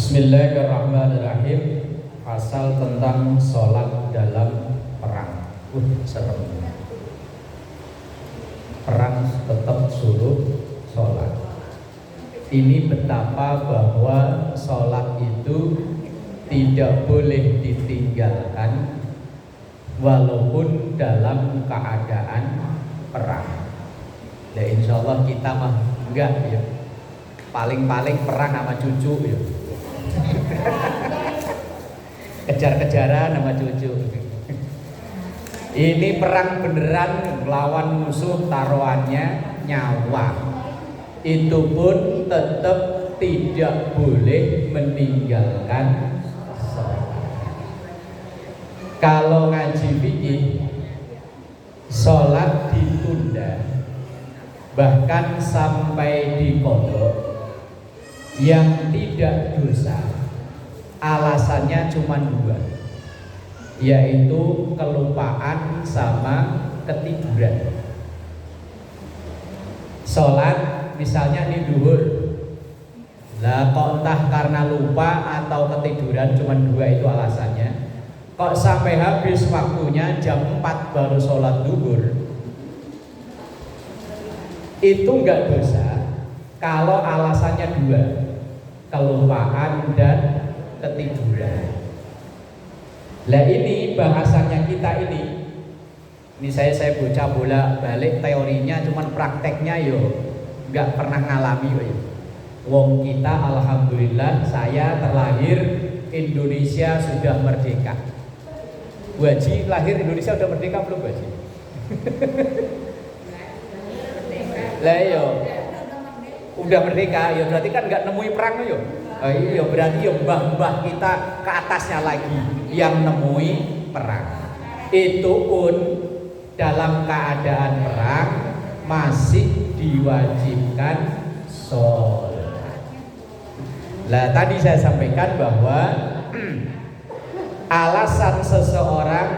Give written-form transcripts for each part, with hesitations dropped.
Bismillahirrahmanirrahim. Pasal tentang sholat dalam perang. Serem. Perang tetap suruh sholat. Ini betapa bahwa sholat itu tidak boleh ditinggalkan walaupun dalam keadaan perang. Ya insya Allah kita mah enggak ya. Paling-paling perang sama cucu ya. Kejar-kejaran sama cucu. Ini perang beneran, lawan musuh taruhannya nyawa. Itu pun tetap tidak boleh meninggalkan sholat. Kalau ngaji fikih, sholat ditunda bahkan sampai diqadha yang tidak dosa, alasannya cuma dua, yaitu kelupaan sama ketiduran. Sholat misalnya di duhur, lah kok entah karena lupa atau ketiduran, cuma dua itu alasannya. Kok sampai habis waktunya jam 4 baru sholat duhur, itu enggak dosa kalau alasannya dua, kelupaan dan ketiduran. Lah ini bahasanya kita ini saya bocah bola balik teorinya, cuman prakteknya yo nggak pernah ngalami yo. Wong kita alhamdulillah, saya terlahir Indonesia sudah merdeka. Bu Haji lahir Indonesia sudah merdeka belum Bu Haji? Lah yo udah merdeka, ya berarti kan nggak nemui perang yo. Iya berarti ya mbah-mbah kita ke atasnya lagi yang nemui perang. Itu pun dalam keadaan perang masih diwajibkan sholat. Lah tadi saya sampaikan bahwa alasan seseorang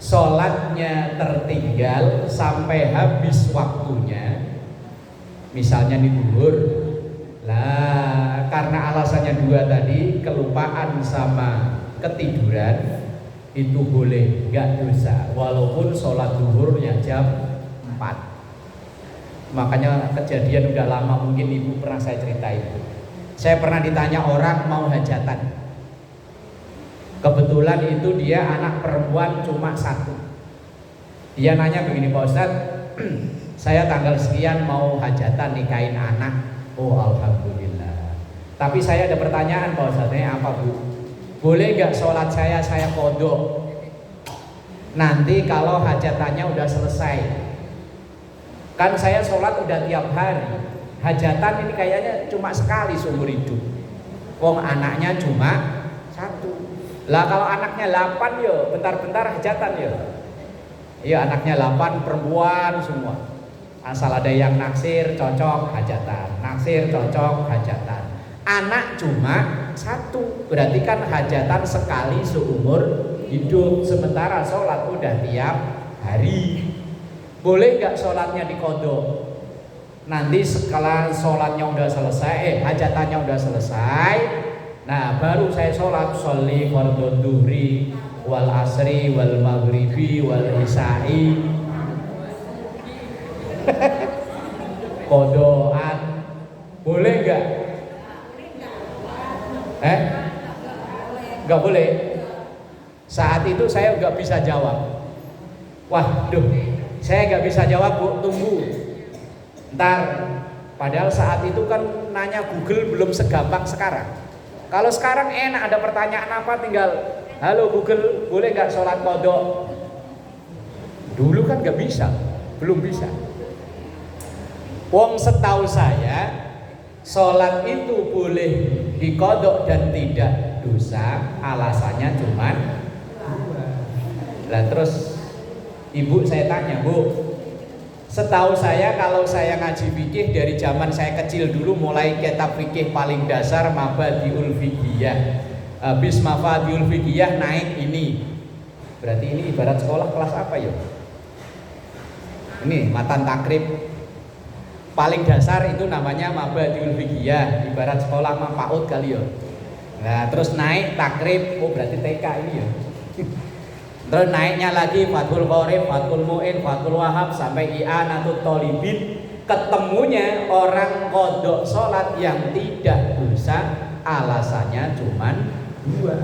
sholatnya tertinggal sampai habis waktunya, misalnya di duhur, lah karena alasannya dua tadi, kelupaan sama ketiduran, itu boleh, gak dosa walaupun sholat duhurnya jam 4. Makanya kejadian udah lama, mungkin ibu pernah saya ceritain. Saya pernah ditanya orang mau hajatan, kebetulan itu dia anak perempuan cuma satu. Dia nanya begini, Pak Ustadz, saya tanggal sekian mau hajatan nikahin anak. Oh alhamdulillah. Tapi saya ada pertanyaan Pak Ustadz, apa Bu? Boleh gak sholat saya kodok? Nanti kalau hajatannya udah selesai. Kan saya sholat udah tiap hari. Hajatan ini kayaknya cuma sekali seumur hidup. Wong anaknya cuma satu. Lah kalau anaknya 8 yo, bentar-bentar hajatan yo. Iya anaknya 8 perempuan semua. Asal ada yang naksir cocok hajatan, naksir cocok hajatan. Anak cuma satu, berarti kan hajatan sekali seumur hidup. Sementara sholat udah tiap hari. Boleh gak sholatnya diqadha? Nanti setelah sholatnya udah selesai, hajatannya udah selesai, nah baru saya sholat, sholli fardhu dhuhri wal asri wal maghribi wal isya'i. Kodoan boleh nggak? Nggak boleh. Saat itu saya nggak bisa jawab. Waduh, saya nggak bisa jawab Bu, tunggu. Ntar, padahal saat itu kan nanya Google belum segampang sekarang. Kalau sekarang enak, ada pertanyaan apa tinggal halo Google, boleh nggak sholat qadha? Dulu kan nggak bisa, belum bisa. Wong setahu saya sholat itu boleh diqadha dan tidak dosa, alasannya cuman dua. Lah terus ibu saya tanya, Bu, setahu saya kalau saya ngaji fikih dari zaman saya kecil dulu, mulai kitab fikih paling dasar Mabadiul Fiqhiyah, habis Mabadiul Fiqhiyah naik ini. Berarti ini ibarat sekolah kelas apa ya? Ini matan takrib. paling dasar itu namanya mabadiul fiqhiyah, ibarat sekolah mah PAUD kali ya. Nah, terus naik takrib, oh berarti TK ini ya. Terus naiknya lagi Fathul Qorib, Fathul Mu'in, Fathul Wahab sampai I'anatul Thalibin. Ketemunya orang qodok sholat yang tidak dosa, alasannya cuman dua,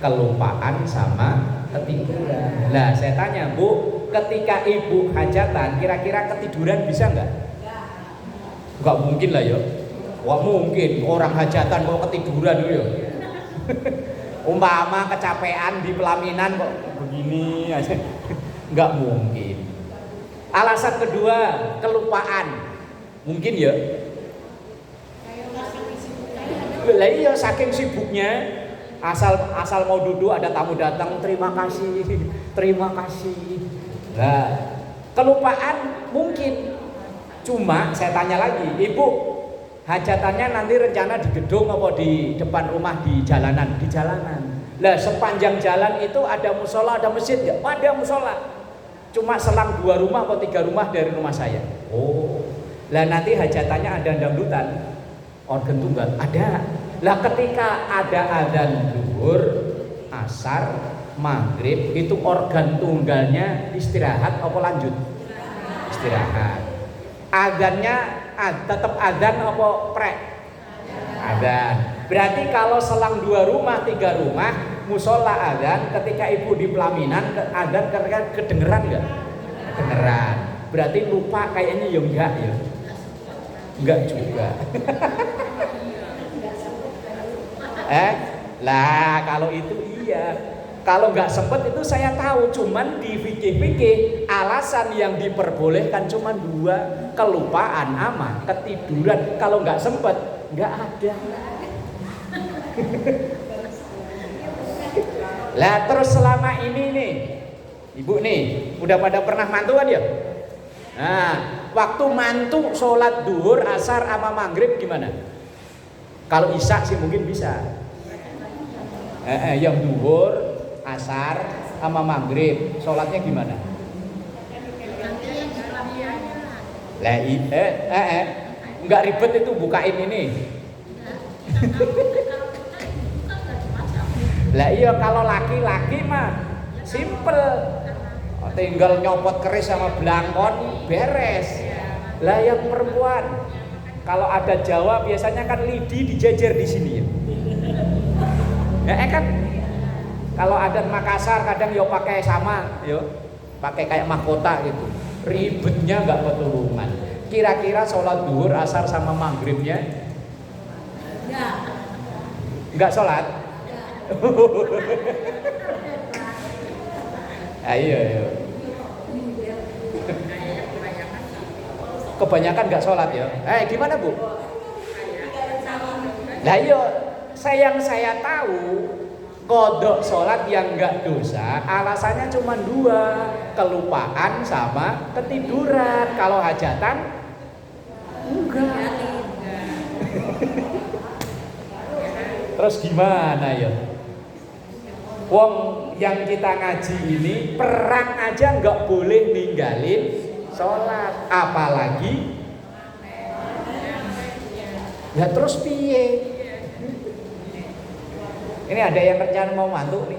kelupaan sama ketiduran. Nah, saya tanya Bu, ketika ibu hajatan kira-kira ketiduran bisa nggak? Nggak mungkin lah ya. Wah mungkin orang hajatan kok ketiduran dulu ya. Umpama kecapean di pelaminan kok begini aja. Nggak mungkin. Alasan kedua, kelupaan. Mungkin ya. Lah iya saking sibuknya, asal mau duduk ada tamu datang, terima kasih. Nah, kelupaan mungkin. Cuma saya tanya lagi, Ibu, hajatannya nanti rencana di gedung apa di depan rumah di jalanan? Di jalanan. Lah sepanjang jalan itu ada musola, ada masjid nggak? Ada musola. Cuma selang 2 rumah atau 3 rumah dari rumah saya. Oh, lah nanti hajatannya ada dangdutan, organ tunggal ada. Lah ketika ada adzan zuhur, asar, maghrib itu organ tunggalnya istirahat apa lanjut? Istirahat. Adzannya tetap adzan apa prek? Adzan. Berarti kalau selang 2 rumah 3 rumah musola adzan, ketika ibu di pelaminan adzan kedengeran nggak? Kedengeran. Berarti lupa kayaknya ya enggak ya? Enggak juga. Lah kalau itu iya. Kalau nggak sempet itu saya tahu, cuman di fikih alasan yang diperbolehkan cuman 2, kelupaan sama ketiduran. Kalau nggak sempet nggak ada. Lah terus selama ini nih, ibu nih udah pada pernah mantu kan ya? Nah, waktu mantu sholat duhur, asar sama maghrib gimana? Kalau isya sih mungkin bisa. Yang duhur, asar sama maghrib sholatnya gimana? Lah nggak ribet itu bukain ini. Lah iya kalau laki-laki mah simple, tinggal nyopot keris sama belangkon beres. Lah yang perempuan kalau ada Jawa biasanya kan lidi dijejer di sini ya. Kan kalau adat Makassar kadang yo pakai sama, yo pakai kayak mahkota gitu. Ribetnya nggak ketulungan. Kira-kira sholat duhur, asar sama maghribnya nggak sholat? Ayo. Kebanyakan nggak sholat ya. Gimana Bu? Lah iya, saya tahu. Kodok sholat yang enggak dosa alasannya cuma 2, kelupaan sama ketiduran. Kalau hajatan enggak. Terus gimana ya? Wong yang kita ngaji ini perang aja enggak boleh ninggalin sholat, apalagi ya terus piye? Ini ada yang rencana mau mantu nih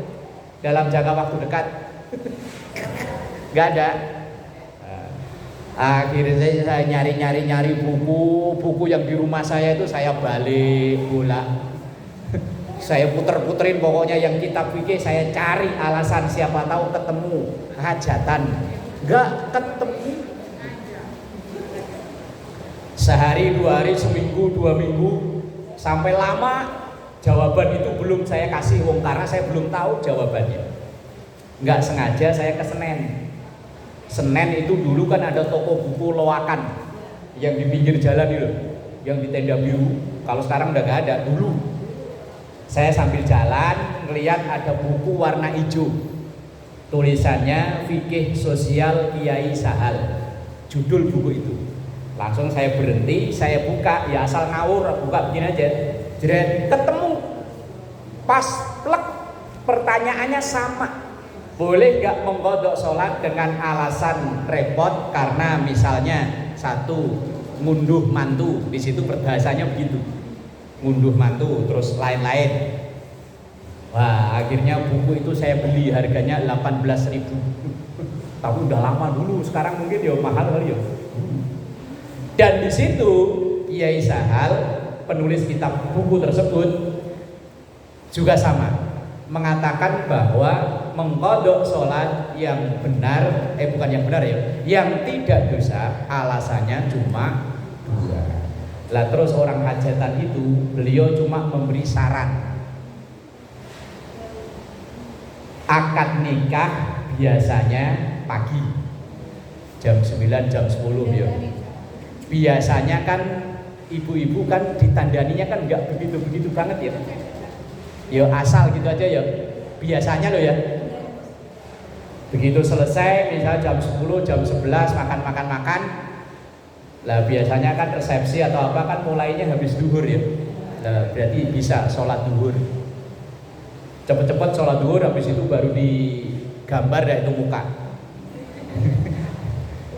dalam jangka waktu dekat. Gak ada. Akhirnya saya nyari buku yang di rumah saya itu saya balik bola. Saya puter-puterin pokoknya yang kitab fikih saya cari alasan, siapa tahu ketemu hajatan. Gak ketemu. Sehari, 2 hari, seminggu, 2 minggu, sampai lama. Jawaban itu belum saya kasih wong karena saya belum tahu jawabannya. Nggak sengaja saya ke Senen. Senen itu dulu kan ada toko buku loakan yang di pinggir jalan itu, yang di tenda biru. Kalau sekarang udah nggak ada. Dulu saya sambil jalan ngelihat ada buku warna hijau. Tulisannya Fikih Sosial Kiai Sahal. Judul buku itu. Langsung saya berhenti, saya buka, ya asal ngawur, buka begini aja. Jeret, ketemu pas plek, pertanyaannya sama. Boleh gak mengqodok sholat dengan alasan repot karena misalnya 1 ngunduh mantu, di situ berbahasanya begitu, ngunduh mantu, terus lain-lain. Wah, akhirnya buku itu saya beli harganya 18.000. Tapi udah lama dulu, sekarang mungkin ya mahal kali ya. Dan di situ Kiai Sahal, penulis kitab buku tersebut juga sama, mengatakan bahwa mengqadha sholat yang benar, bukan yang benar ya, yang tidak dosa, alasannya cuma 2. Lah terus orang hajatan itu beliau cuma memberi saran. Akad nikah biasanya pagi jam 9 jam 10 ya. Biasanya kan ibu-ibu kan ditandaninya kan enggak begitu-begitu banget ya. Ya asal gitu aja ya. Biasanya loh ya. Begitu selesai misalnya jam 10 jam 11 makan. Lah biasanya kan resepsi atau apa kan mulainya habis duhur ya. Lah berarti bisa sholat duhur. Cepet-cepet sholat duhur, habis itu baru digambar dah itu muka.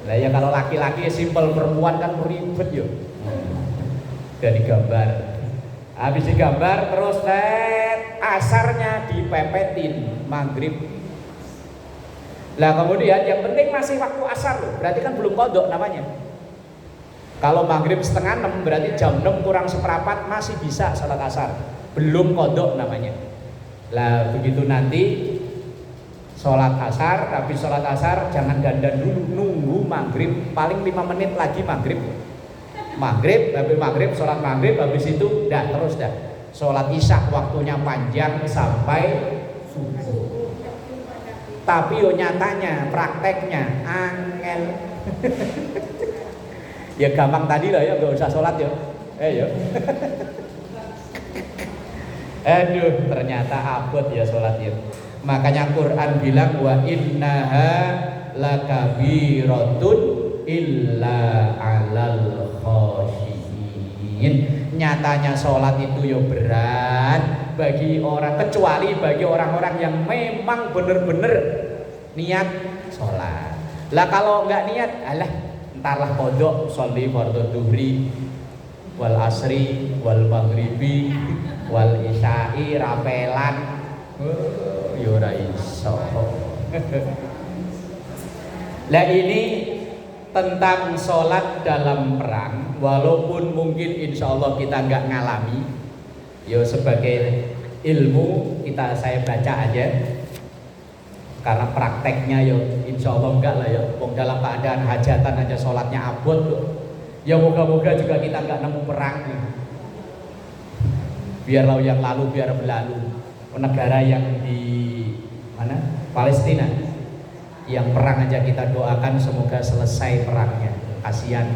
Lah ya kalau laki-laki simpel, perempuan kan ribet ya. Udah digambar. Habis digambar terus asarnya dipepetin maghrib. Lah kemudian yang penting masih waktu asar loh, berarti kan belum qadha namanya. Kalau maghrib 5:30 berarti jam 6 kurang seperempat masih bisa salat asar, belum qadha namanya. Lah begitu nanti sholat asar, habis sholat asar jangan dandan dulu, nunggu maghrib, paling 5 menit lagi maghrib, habis maghrib sholat maghrib, habis itu dah terus dah sholat isya, waktunya panjang sampai subuh. Tapi yo nyatanya, prakteknya angel. Ya gampang tadi lah ya, gak usah sholat ya. Yo. Aduh, ternyata abot ya sholat ya. Makanya Quran bilang wa innaha lakabiratun illa 'alal khoshiyin. Nyatanya sholat itu ya berat bagi orang, kecuali bagi orang-orang yang memang benar-benar niat sholat. Lah kalau nggak niat, alah entarlah kodok sholli fardhu dhuhri wal asri wal maghribi wal isya'i rapelan yo ora iso. Lah ini tentang sholat dalam perang, walaupun mungkin insya Allah kita nggak ngalami, yo sebagai ilmu saya baca aja, karena prakteknya yo insya Allah enggak lah ya. Wong dalam keadaan hajatan aja sholatnya abot loh. Ya moga-moga juga kita nggak nemu perang. Biarlah yang lalu biar berlalu. Negara yang di mana? Palestina, yang perang aja kita doakan semoga selesai perangnya. Kasihan,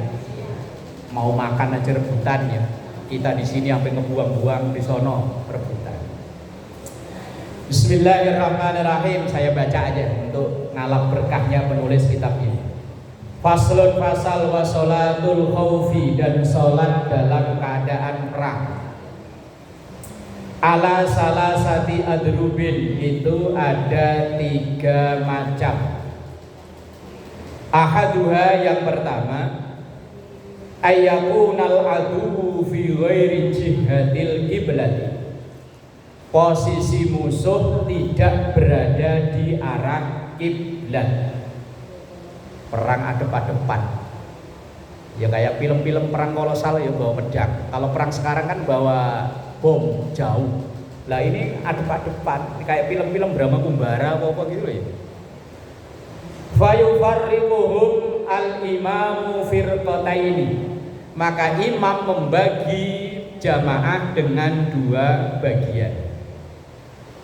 mau makan aja rebutan ya. Kita di sini sampai ngebuang-buang, di sono rebutan. Bismillahirrahmanirrahim. Saya baca aja untuk ngalap berkahnya penulis kitab ini. Faslun fasal wa sholatul khawfi, dan sholat dalam keadaan perang. Ala salasati adrubin, itu ada 3 macam. Ahaduha, yang pertama, ayyakunal aduwu fi ghairi jihatil kiblati, posisi musuh tidak berada di arah kiblat. Perang adep-adepan. Ya kayak film-film perang kolosal ya bawa pedang. Kalau perang sekarang kan bawa bom jauh. Lah ini adep-adepan, kayak film-film drama Kumbara apa gitu ya. Fayufarriquhum al-imamu firqataini, maka imam membagi jamaah dengan 2 bagian.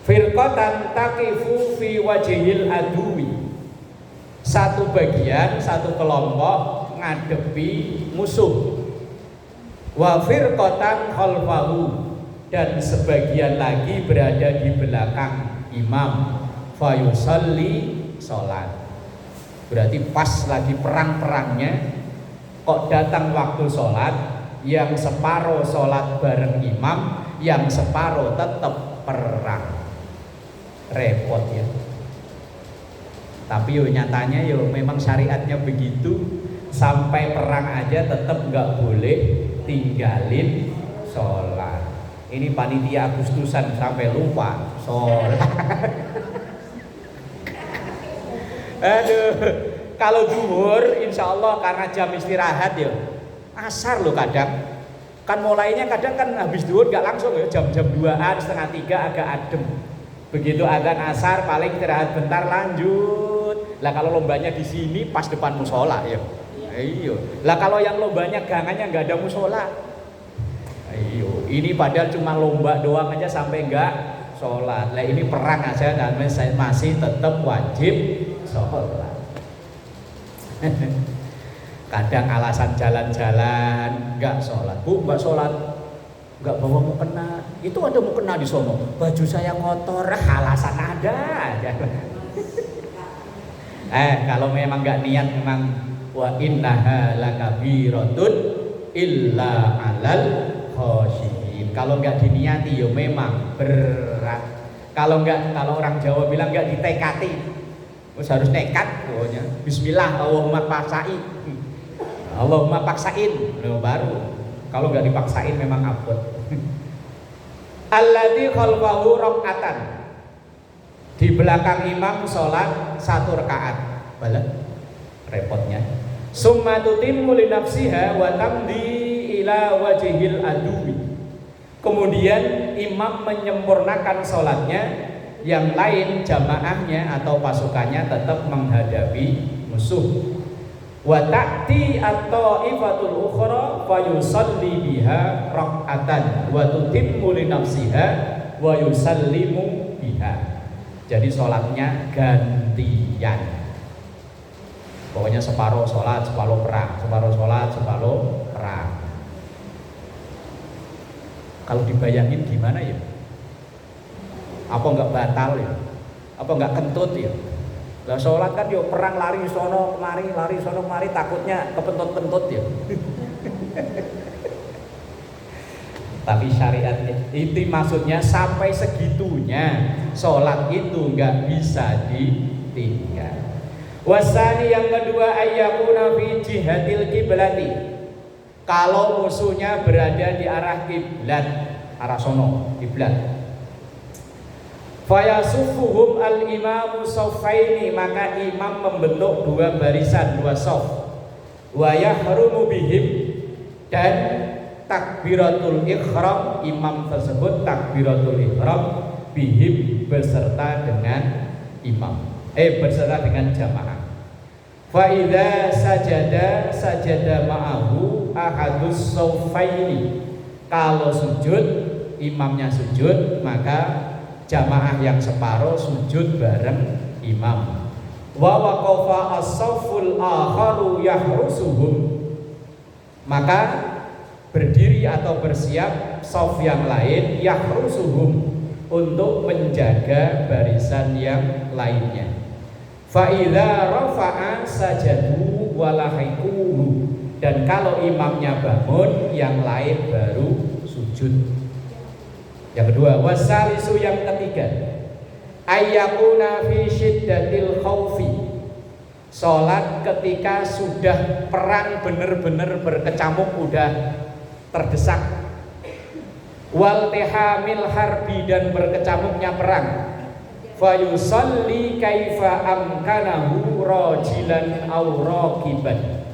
Firqatan taqifu fi wajhil aduwi, satu bagian, satu kelompok ngadepi musuh. Wa firqatan khalfahu, dan sebagian lagi berada di belakang imam. Fayusalli, sholat. Berarti pas lagi perang-perangnya kok datang waktu sholat, yang separuh sholat bareng imam, yang separuh tetap perang. Repot ya. Tapi yo nyatanya yo memang syariatnya begitu. Sampai perang aja tetap nggak boleh tinggalin sholat. Ini panitia Agustusan sampai lupa sholat. Aduh, kalau zuhur insya Allah karena jam istirahat ya, asar loh kadang. Kan mulainya kadang kan habis zuhur nggak langsung ya, jam-jam 2-an, setengah 3 agak adem. Begitu adzan asar paling istirahat bentar lanjut. Lah kalau lombanya di sini pas depan musola ya. Iya. Lah kalau yang lombanya gangannya nggak ada musola. Ayo, ini padahal cuma lomba doang aja sampai nggak sholat. Lah ini perang aja dan masih tetap wajib sholat. Kadang alasan jalan-jalan nggak sholat, bu nggak sholat, nggak bawa mukena. Itu ada mukena di sono. Baju saya kotor, alasan ada aja. Kalau memang nggak niat memang wa innaha lakabiratun illa alal khosyin. Kalau nggak diniati ya memang berat. Kalau orang Jawa bilang nggak ditekati, terus harus nekat pokoknya. Bismillah, Allahumma paksain, Allahumma paksain, baru. Kalau nggak dipaksain memang abot. Alladzi khalfahu rakaatan. Di belakang imam sholat 1 rakaat. Balik repotnya. Summa tutimmu li nafsiha wa tamdi ila wajhil aduwi. Kemudian imam menyempurnakan sholatnya, yang lain jamaahnya atau pasukannya tetap menghadapi musuh. Wa ta'ti at-ta'ifatul ukhra fa yusalli biha rak'atan wa tutimmu li nafsiha wa yusallimu biha. Jadi sholatnya gantian. Pokoknya separuh sholat, separuh perang, separuh sholat, separuh perang. Kalau dibayangin gimana ya? Apa nggak batal ya? Apa nggak kentut ya? Lah sholat kan yuk perang lari sono kemari, takutnya kepentut-pentut ya. Tapi syariat itu maksudnya sampai segitunya sholat itu nggak bisa ditinggal. Wasani yang kedua ayyakuna fi jihatil kiblati. Kalau musuhnya berada di arah kiblat, arah sono kiblat. Fayasufuhum al-imamu saffaini, maka imam membentuk 2 barisan, 2 shaf. Wa yahrumu bihim, dan takbiratul ihram, imam tersebut takbiratul ihram bihim beserta dengan imam, beserta dengan jamaah. Fa idza sajada ma'ahu ahadus saffaini. Kalau sujud, imamnya sujud, maka jamaah yang separuh sujud bareng imam. Wa waqafa as-safful akharu yahrusuhum, maka berdiri atau bersiap shaf yang lain yahrusuhum, untuk menjaga barisan yang lainnya. Fa idza rafa'a sajadu walahiquhu, dan kalau imamnya bangun yang lain baru sujud. Yang kedua, wasalisu, yang ketiga, ayyakuna fi syiddatil khaufi. Salat ketika sudah perang benar-benar berkecamuk, udah terdesak. Wal tihamil harbi, dan berkecamuknya perang. Fayusalli kaifa amkanahu rajilan aw raqiban.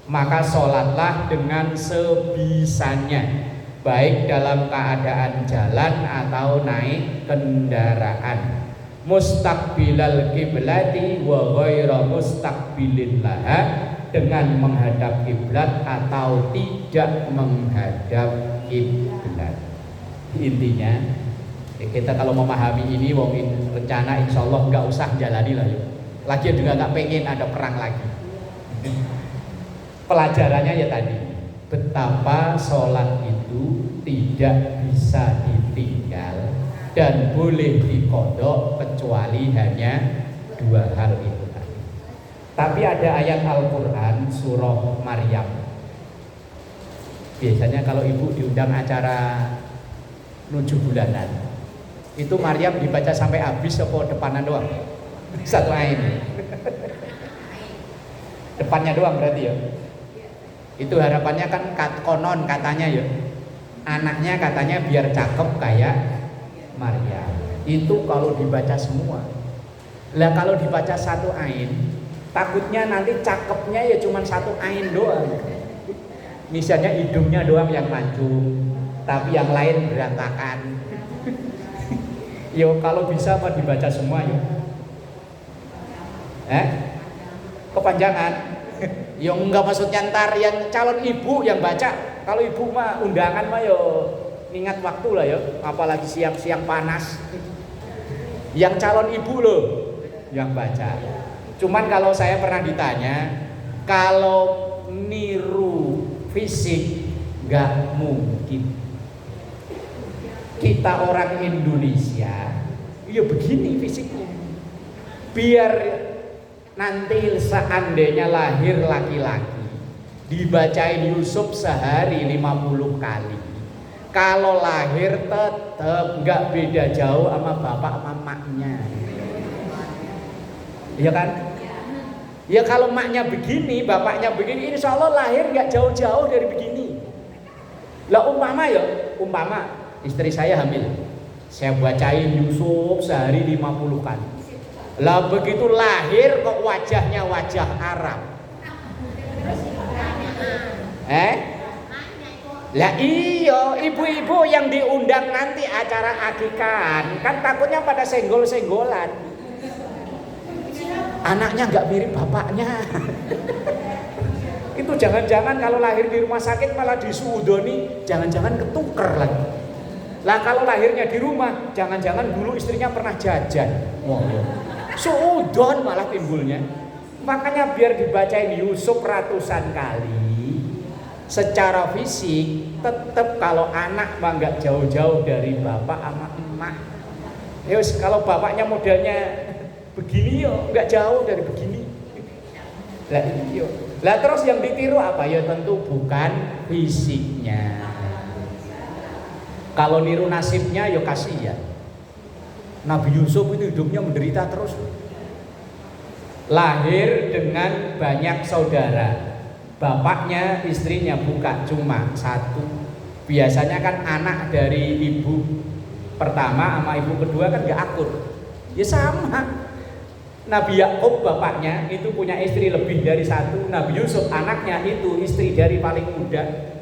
Maka salatlah dengan sebisanya, baik dalam keadaan jalan atau naik kendaraan. Mustaqbilal kiblati wa ghaira mustaqbilin laha, dengan menghadap kiblat atau tidak menghadap kiblat. Intinya kita kalau memahami ini, rencana insya Allah nggak usah jalani lah yuk. Lagian juga nggak pengen ada perang lagi. Pelajarannya ya tadi, betapa sholat itu tidak bisa ditinggal dan boleh dikodok kecuali hanya 2 hal itu tadi. Tapi ada ayat Al-Quran surah Maryam. Biasanya kalau ibu diundang acara 7 bulanan, itu Maryam dibaca sampai habis apa depanan doang? Satu ayat. Depannya doang berarti ya. Itu harapannya kan konon katanya ya, anaknya katanya biar cakep kayak Maria. Itu kalau dibaca semua. Lah kalau dibaca satu ain, takutnya nanti cakepnya ya cuma satu ain doang. Misalnya hidungnya doang yang mancung, tapi yang lain berantakan. Yo kalau bisa apa dibaca semua yo. Kepanjangan. Yo enggak, maksudnya ntar yang calon ibu yang baca. Kalau ibu mah undangan mah yo ingat waktu lah yo, apalagi siang-siang panas. Yang calon ibu loh yang baca. Cuman kalau saya pernah ditanya, kalau niru fisik nggak mungkin. Kita orang Indonesia, ya begini fisiknya. Biar nanti seandainya lahir laki-laki, dibacain Yusuf sehari 50 kali. Kalau lahir tetap nggak beda jauh sama bapak mamanya. Iya kan? Ya kalau maknya begini, bapaknya begini, insya Allah lahir nggak jauh-jauh dari begini. Lah umpama istri saya hamil, saya bacain Yusuf sehari 50 kali. Lah begitu lahir kok wajahnya wajah Arab. Lah iya, ibu-ibu yang diundang nanti acara akikahan kan takutnya pada senggol-senggolan. Anaknya nggak mirip bapaknya. Itu jangan-jangan kalau lahir di rumah sakit malah disuudoni, jangan-jangan ketuker lagi. Lah kalau lahirnya di rumah, jangan-jangan dulu istrinya pernah jajan. Suudon malah timbulnya. Makanya biar dibacain Yusuf ratusan kali, secara fisik tetap kalau anak mah nggak jauh-jauh dari bapak sama emak. Yus, kalau bapaknya modelnya begini yo, nggak jauh dari begini. Lah iyo. Lah terus yang ditiru apa ya? Tentu bukan fisiknya. Kalau niru nasibnya ya kasihan. Nabi Yusuf itu hidupnya menderita terus. Lahir dengan banyak saudara. Bapaknya, istrinya bukan cuma satu. Biasanya kan anak dari ibu pertama sama ibu kedua kan gak akur. Ya sama. Nabi Yakub bapaknya itu punya istri lebih dari satu. Nabi Yusuf anaknya itu istri dari paling muda.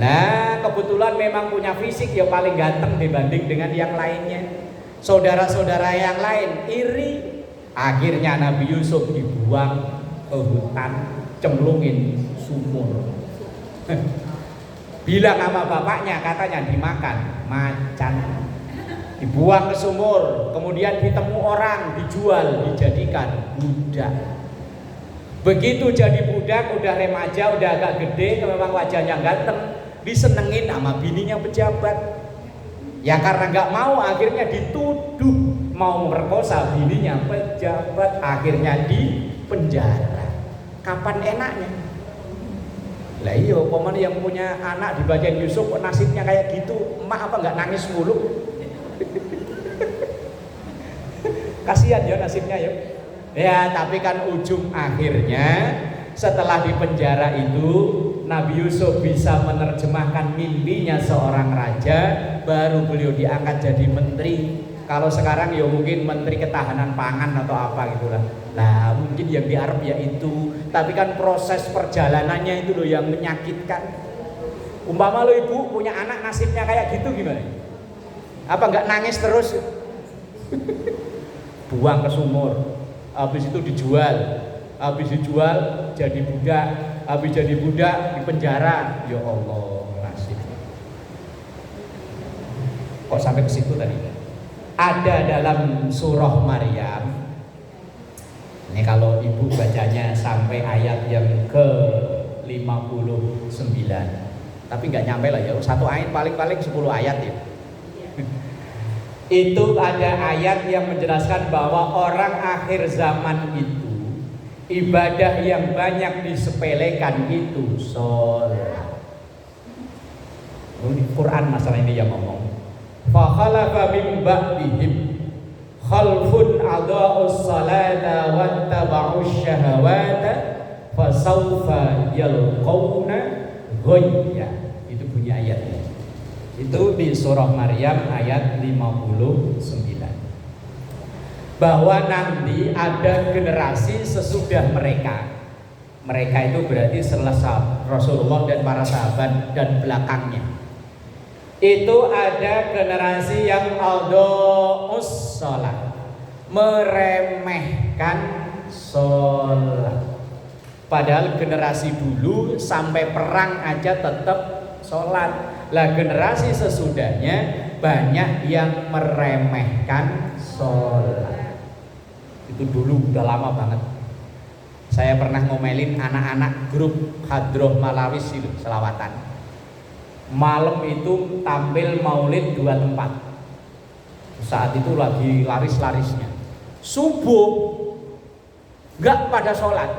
Nah kebetulan memang punya fisik yang paling ganteng dibanding dengan yang lainnya. Saudara-saudara yang lain iri. Akhirnya Nabi Yusuf dibuang ke hutan, cemplungin sumur. Bilang sama bapaknya katanya dimakan macan. Dibuang ke sumur, kemudian ditemu orang, dijual, dijadikan budak. Begitu jadi budak, udah remaja, udah agak gede, memang wajahnya ganteng, disenengin sama bininya pejabat. Ya karena nggak mau, akhirnya dituduh mau memperkosa bininya pejabat, akhirnya di penjara. Kapan enaknya? Lah iya, paman yang punya anak dibacain Yusuf nasibnya kayak gitu, emak apa nggak nangis mulu? Kasihan ya nasibnya ya. Ya tapi kan ujung akhirnya setelah di penjara itu Nabi Yusuf bisa menerjemahkan mimpinya seorang raja, baru beliau diangkat jadi menteri. Kalau sekarang ya mungkin menteri ketahanan pangan atau apa gitulah. Nah mungkin yang di Arab ya itu. Tapi kan proses perjalanannya itu loh yang menyakitkan. Umpama lo ibu punya anak nasibnya kayak gitu gimana? Apa nggak nangis terus? Buang ke sumur, habis itu dijual, habis dijual jadi budak, habis jadi budak di penjara. Ya Allah, nasib. Kok sampai ke situ tadi? Ada dalam surah Maryam. Ini kalau ibu bacanya sampai ayat yang ke 59. Tapi nggak nyampe lah ya, satu ayat paling-paling 10 ayat ya. Itu ada ayat yang menjelaskan bahwa orang akhir zaman itu ibadah yang banyak disepelekan itu sholat. Ini Quran masalah ini yang ngomong. Fa khalafa min ba'dihim khalfun adaa'us salata wattaba'us syahawata fasaufa yalqauna ghayya. Itu bunyi ayatnya. Itu di surah Maryam ayat 59. Bahwa nanti ada generasi sesudah mereka. Mereka itu berarti setelah Rasulullah dan para sahabat dan belakangnya. Itu ada generasi yang aldous sholat, meremehkan sholat. Padahal generasi dulu sampai perang aja tetap sholat. Lah generasi sesudahnya banyak yang meremehkan sholat. Itu dulu udah lama banget. Saya pernah ngomelin anak-anak grup Hadroh Malawis itu selawatan. Malam itu tampil maulid 2 tempat. Saat itu lagi laris-larisnya. Subuh nggak pada sholat.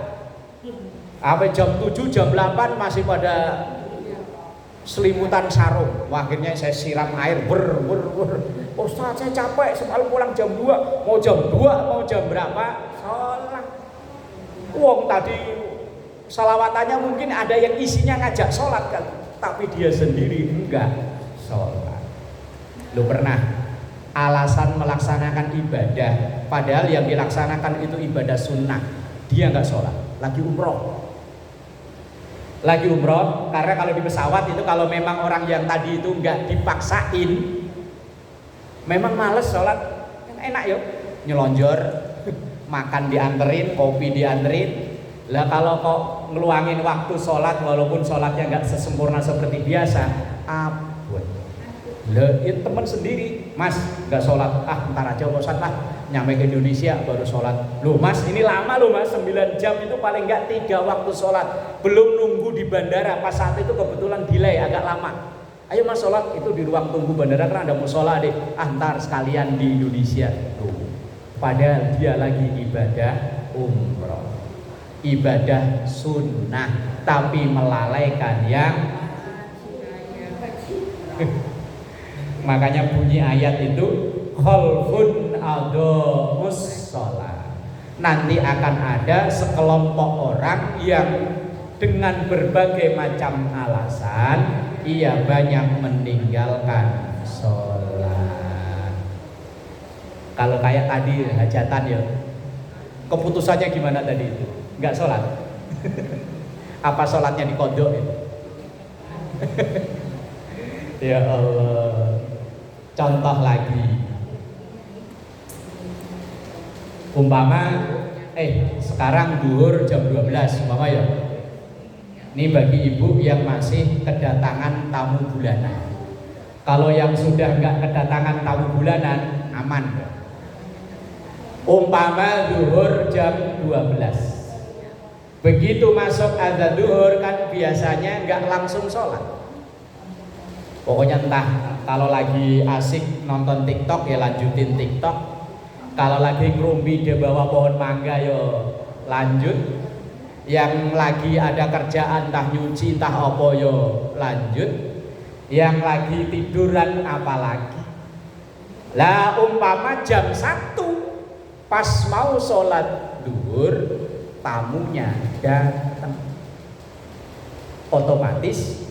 Sampai jam 7, jam 8 masih pada selimutan sarung. Wah, akhirnya saya siram air Ustaz, saya capek, semalam pulang jam 2. Mau jam 2, mau jam berapa? Sholat. Wong tadi salawatannya mungkin ada yang isinya ngajak sholat kan, tapi dia sendiri enggak sholat. Lu pernah alasan melaksanakan ibadah, padahal yang dilaksanakan itu ibadah sunnah, dia enggak sholat, lagi umroh. Lagi umroh, karena kalau di pesawat itu kalau memang orang yang tadi itu enggak dipaksain, memang males sholat, enak yuk, nyelonjor, makan dianterin, kopi dianterin. Lah kalau kok ngeluangin waktu sholat walaupun sholatnya nggak sesempurna seperti biasa, abot. Lah itu teman sendiri, Mas nggak sholat, ntar aja Ustaz lah, nyampe ke Indonesia baru sholat. Loh Mas, ini lama loh Mas, 9 jam itu paling nggak 3 waktu sholat, belum nunggu di bandara. Pas saat itu kebetulan delay agak lama. Ayo Mas sholat, itu di ruang tunggu bandara kan ada musola deh, ntar sekalian di Indonesia. Tuh. Padahal dia lagi ibadah umroh, ibadah sunnah, tapi melalaikan yang makanya bunyi ayat itu khalfun adamus sholat. Nanti akan ada sekelompok orang yang dengan berbagai macam alasan ia banyak meninggalkan sholat. Kalau kayak tadi hajatan ya, keputusannya gimana tadi itu? Enggak sholat? Apa sholatnya dikodok ya? Ya Allah. Contoh lagi, umpama sekarang duhur jam 12 umpama ya. Ini bagi ibu yang masih kedatangan tamu bulanan. Kalau yang sudah enggak kedatangan tamu bulanan, aman. Umpama duhur jam 12, begitu masuk azan duhur kan biasanya nggak langsung sholat. Pokoknya entah kalau lagi asik nonton TikTok ya lanjutin TikTok, kalau lagi ngerumpi di bawah pohon mangga yo lanjut, yang lagi ada kerjaan entah nyuci entah apa yo lanjut, yang lagi tiduran apalagi. Lah umpama jam 1 pas mau sholat duhur, tamunya datang, otomatis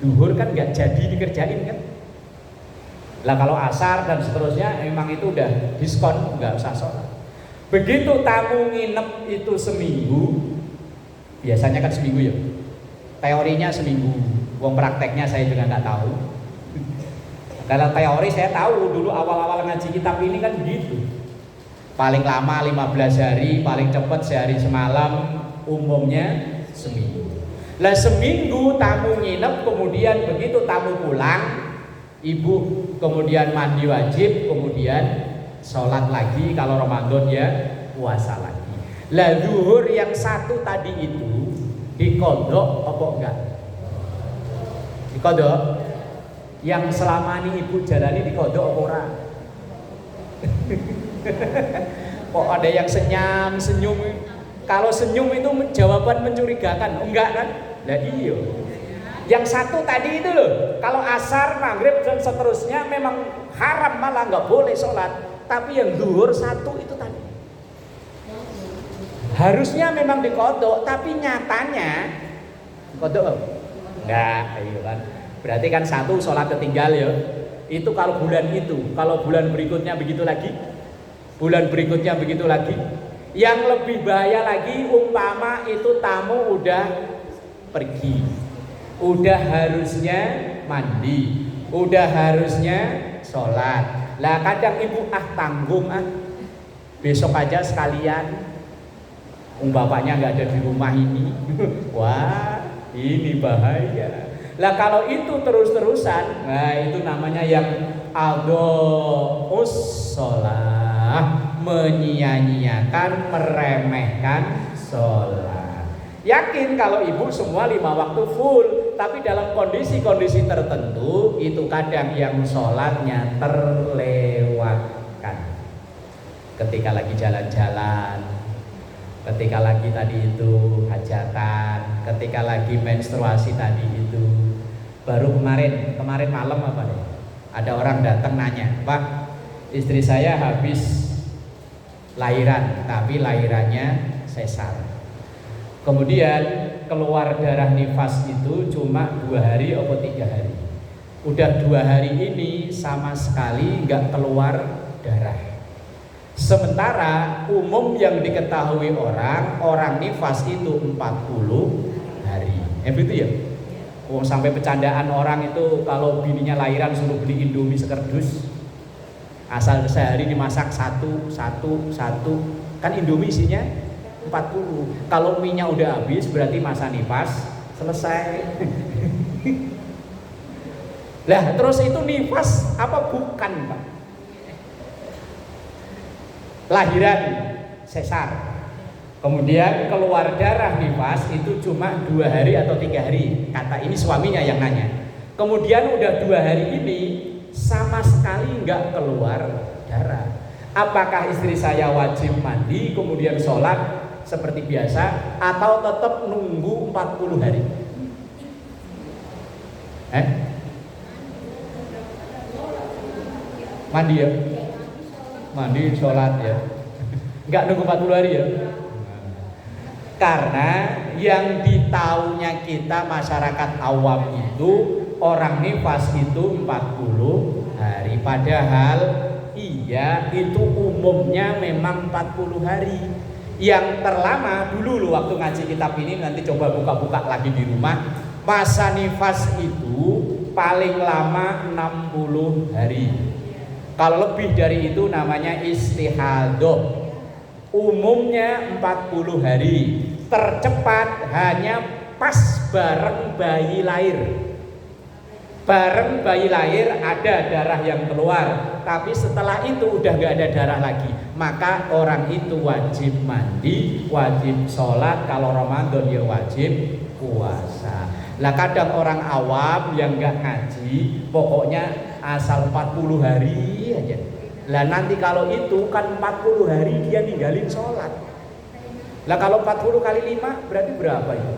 duhur kan nggak jadi dikerjain kan. Lah kalau asar dan seterusnya memang itu udah diskon, nggak usah sholat. Begitu tamu nginep itu seminggu, biasanya kan seminggu ya, teorinya seminggu, wong prakteknya saya juga nggak tahu. Kalau teori saya tahu, dulu awal-awal ngaji kitab ini kan begitu. Paling lama 15 hari, paling cepat sehari semalam, umumnya seminggu. Lah seminggu tamu nginep, kemudian begitu tamu pulang, ibu kemudian mandi wajib, kemudian sholat lagi, kalau Ramadan ya puasa lagi. Lah zuhur yang 1 tadi itu dikodok apa enggak? Dikodok. Yang selama ini ibu jalani dikodok apa ora? Kok ada yang senyum. Kalau senyum itu jawaban mencurigakan, enggak kan? Lah iya. Yang 1 tadi itu loh, kalau asar, maghrib dan seterusnya memang haram, malah nggak boleh sholat. Tapi yang zuhur 1 itu tadi, Harusnya memang dikodok, tapi nyatanya kodok enggak, iya kan. Berarti kan satu sholat ketinggal ya. Itu kalau bulan itu, kalau bulan berikutnya begitu lagi, bulan berikutnya begitu lagi. Yang lebih bahaya lagi, umpama itu tamu udah pergi, udah harusnya mandi, udah harusnya sholat. Lah kadang ibu tanggung besok aja sekalian. Bapaknya nggak ada di rumah ini. Wah, ini bahaya. Lah kalau itu terus-terusan, nah itu namanya yang adha'us shalah, menyia-nyiakan, meremehkan sholat. Yakin kalau ibu semua 5 waktu full, tapi dalam kondisi-kondisi tertentu itu kadang yang sholatnya terlewatkan. Ketika lagi jalan-jalan, ketika lagi tadi itu hajatan, ketika lagi menstruasi tadi itu. Baru kemarin malam apa deh, ada orang datang nanya, Pak, istri saya habis lahiran, tapi lahirannya sesar. Kemudian keluar darah nifas itu cuma 2 hari atau 3 hari. Udah 2 hari ini sama sekali nggak keluar darah. Sementara umum yang diketahui orang nifas itu 40 hari. Begitu ya? Sampai bercandaan orang itu kalau bininya lahiran suruh beli Indomie sekerdus. Asal sehari dimasak satu. Kan Indomie isinya 40. Kalau minyak udah habis berarti masa nifas selesai. Lah terus itu nifas apa bukan, Pak? Lahiran sesar, kemudian keluar darah nifas itu cuma 2 hari atau 3 hari, kata ini suaminya yang nanya. Kemudian udah 2 hari ini sama sekali nggak keluar darah. Apakah istri saya wajib mandi kemudian sholat seperti biasa atau tetap nunggu 40 hari? Mandi ya? Mandi sholat ya, nggak nunggu 40 hari ya. Karena yang ditaunya kita masyarakat awam itu orang nifas itu 40 hari, padahal iya itu umumnya memang 40 hari. Yang terlama dulu loh waktu ngaji kitab ini, nanti coba buka-buka lagi di rumah, masa nifas itu paling lama 60 hari. Kalau lebih dari itu namanya istihadah. Umumnya 40 hari. Tercepat hanya pas bareng bayi lahir. Bareng bayi lahir ada darah yang keluar, tapi setelah itu udah gak ada darah lagi. Maka orang itu wajib mandi, wajib sholat, kalau Ramadan ya wajib puasa. Lah kadang orang awam yang gak ngaji, pokoknya asal 40 hari aja. Lah nanti kalau itu kan 40 hari dia ninggalin sholat. Lah kalau 40 kali 5 berarti berapa itu?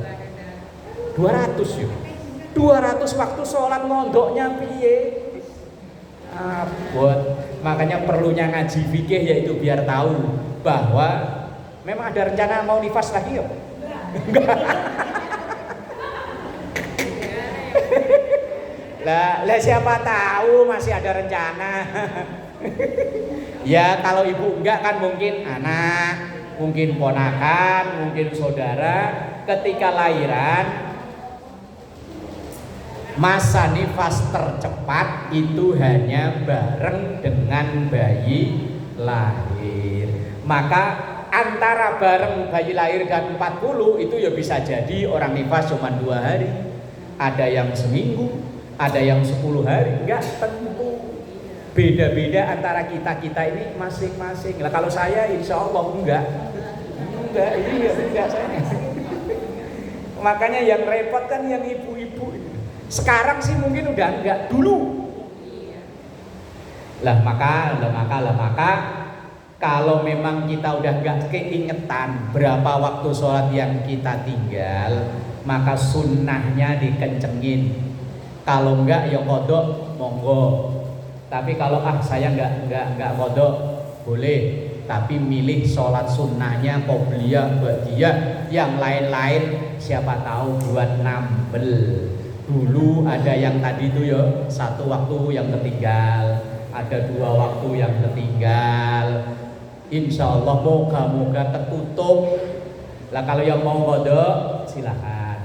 200 ya. 200 waktu sholat ngondoknya piye? Makanya perlunya ngaji fikih yaitu biar tahu bahwa memang ada rencana mau nifas lagi ya? Enggak. Lah siapa tahu masih ada rencana. Ya kalau ibu enggak kan mungkin anak, mungkin ponakan, mungkin saudara ketika lahiran masa nifas tercepat itu hanya bareng dengan bayi lahir. Maka antara bareng bayi lahir dan 40 itu ya bisa jadi orang nifas cuma 2 hari. Ada yang seminggu, ada yang 10 hari, enggak tentu. Beda-beda antara kita ini masing-masing. Lah kalau saya insya Allah enggak saya. Makanya yang repot kan yang ibu-ibu. Sekarang sih mungkin udah enggak, dulu. Lah maka kalau memang kita udah enggak keingetan berapa waktu sholat yang kita tinggal, maka sunnahnya dikencengin. Kalau enggak ya kodok monggo. Tapi kalau saya enggak kodok boleh. tapi milih sholat sunnahnya qobliyah, ba'diyah, yang lain-lain siapa tahu buat nambel. Dulu ada yang tadi itu ya, satu waktu yang ketinggal, ada dua waktu yang ketinggal. Insya Allah moga-moga tertutup. Lah kalau yang mau kodok silahkan.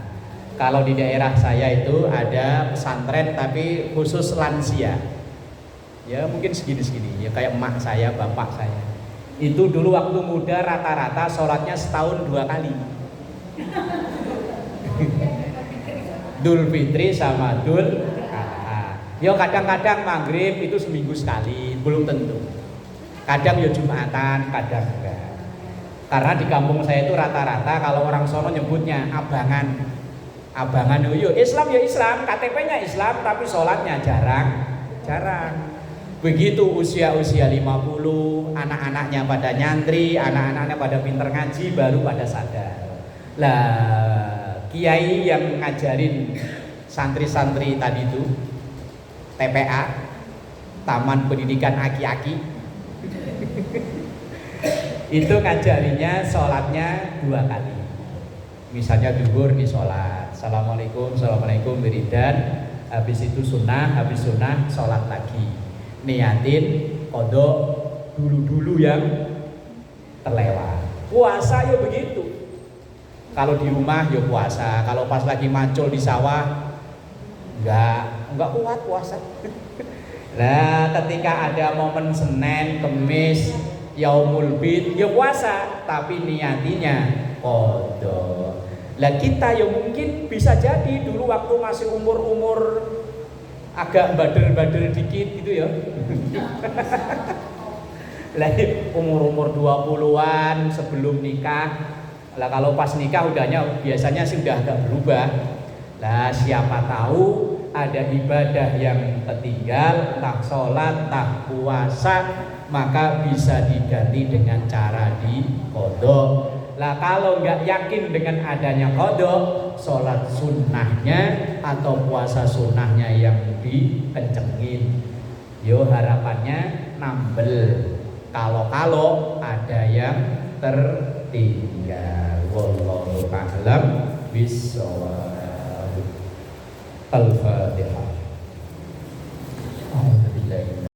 Kalau di daerah saya itu ada pesantren tapi khusus lansia. Ya mungkin segini-segini, ya kayak emak saya, bapak saya. Itu dulu waktu muda rata-rata sholatnya setahun 2 kali. Dul Fitri sama Dul Adha. Ya kadang-kadang maghrib itu seminggu sekali, belum tentu. Kadang ya Jumatan, kadang enggak. Karena di kampung saya itu rata-rata kalau orang sono nyebutnya abangan. Abangan yo Islam ya Islam, KTP-nya Islam tapi sholatnya jarang. Begitu usia-usia 50, anak-anaknya pada nyantri, anak-anaknya pada pinter ngaji, baru pada sadar. Lah, kiai yang ngajarin santri-santri tadi itu TPA, Taman Pendidikan Aki-Aki, itu ngajarinya sholatnya 2 kali. Misalnya duhur di sholat, Assalamualaikum, wiridan, habis itu sunnah, habis sunnah sholat lagi. Niatin kodok dulu-dulu yang terlewat. Puasa ya begitu. Kalau di rumah ya puasa, kalau pas lagi macul di sawah enggak kuat puasa. Nah, ketika ada momen Senin, Kemis, Yaumul Bid ya puasa, tapi niatinya kodok. Lah kita ya mungkin bisa jadi dulu waktu masih umur agak bader-bader dikit gitu ya. Lah umur 20-an sebelum nikah. Lah kalau pas nikah udahnya biasanya sih udah agak berubah. Lah siapa tahu ada ibadah yang ketinggal, entah sholat, entah puasa, maka bisa diganti dengan cara diqodho. Lah kalau nggak yakin dengan adanya qodho, sholat sunnahnya atau puasa sunnahnya yang dikencengin. Yo harapannya nambel. Kalau ada yang tertinggal. Wallahu a'lam bishawab. Al-Fatihah.